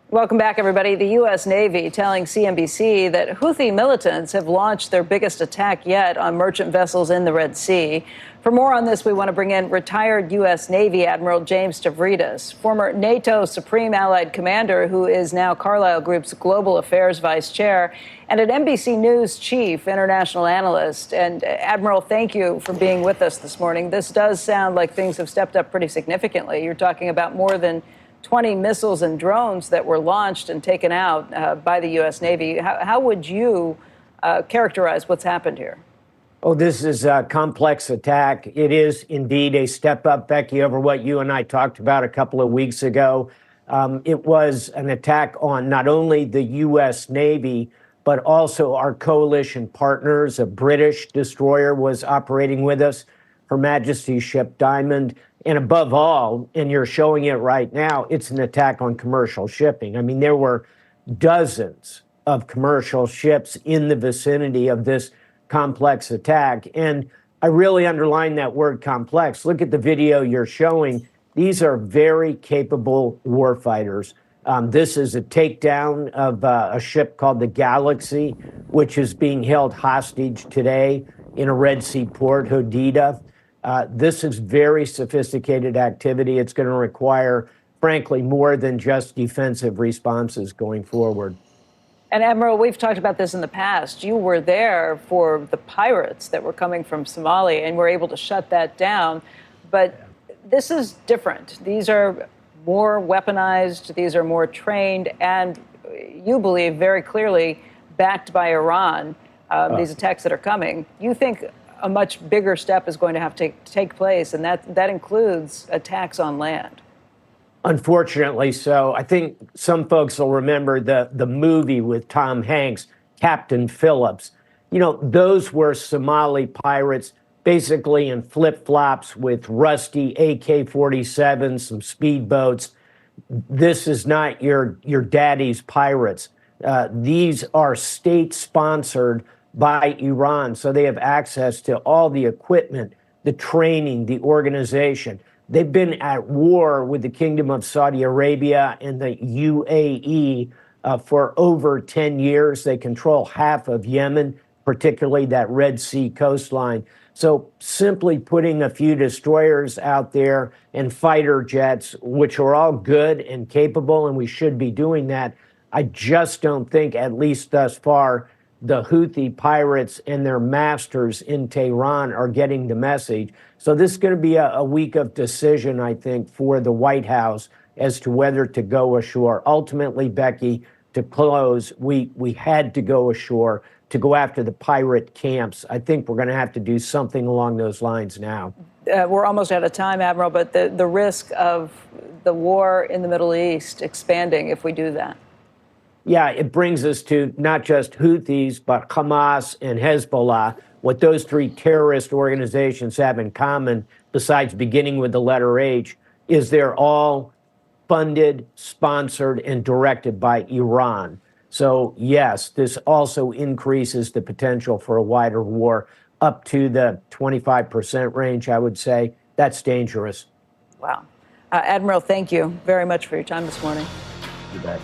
Welcome back, everybody. The U.S. Navy telling CNBC that Houthi militants have launched their biggest attack yet on merchant vessels in the Red Sea. For more on this, we want to bring in retired U.S. Navy Admiral James Stavridis, former NATO Supreme Allied Commander, who is now Carlyle Group's Global Affairs Vice Chair, and an NBC News Chief International Analyst. And Admiral, thank you for being with us this morning. This does sound like things have stepped up pretty significantly. You're talking about more than 20 missiles and drones that were launched and taken out by the U.S. Navy. How would you characterize what's happened here? Oh, this is a complex attack. It is indeed a step up, Becky, over what you and I talked about a couple of weeks ago. It was an attack on not only the U.S. Navy, but also our coalition partners. A British destroyer was operating with us, Her Majesty's ship Diamond. And above all, and you're showing it right now, it's an attack on commercial shipping. I mean, there were dozens of commercial ships in the vicinity of this complex attack. And I really underline that word complex. Look at the video you're showing. These are very capable warfighters. This is a takedown of a ship called the Galaxy, which is being held hostage today in a Red Sea port, Hodeidah. This is very sophisticated activity. It's going to require, frankly, more than just defensive responses going forward. And Admiral, we've talked about this in the past. You were there for the pirates that were coming from Somalia and were able to shut that down. But this is different. These are more weaponized. These are more trained. And you believe very clearly backed by Iran, these attacks that are coming. You think a much bigger step is going to have to take place, and that includes attacks on land. Unfortunately so. I think some folks will remember the movie with Tom Hanks, Captain Phillips. You know, those were Somali pirates, basically in flip-flops with rusty AK-47s, some speedboats. This is not your daddy's pirates. These are state-sponsored by Iran, so they have access to all the equipment, the training, the organization. They've been at war with the Kingdom of Saudi Arabia and the UAE for over 10 years. They control half of Yemen, particularly that Red Sea coastline. So simply putting a few destroyers out there and fighter jets, which are all good and capable, and we should be doing that, I just don't think, at least thus far, the Houthi pirates and their masters in Tehran are getting the message. So this is going to be a week of decision, I think, for the White House as to whether to go ashore. Ultimately, Becky, to close, we had to go ashore to go after the pirate camps. I think we're going to have to do something along those lines now. We're almost out of time, Admiral, but the risk of the war in the Middle East expanding if we do that. Yeah, it brings us to not just Houthis, but Hamas and Hezbollah. What those three terrorist organizations have in common, besides beginning with the letter H, is they're all funded, sponsored, and directed by Iran. So, yes, this also increases the potential for a wider war up to the 25% range, I would say. That's dangerous. Wow. Admiral, thank you very much for your time this morning. You bet.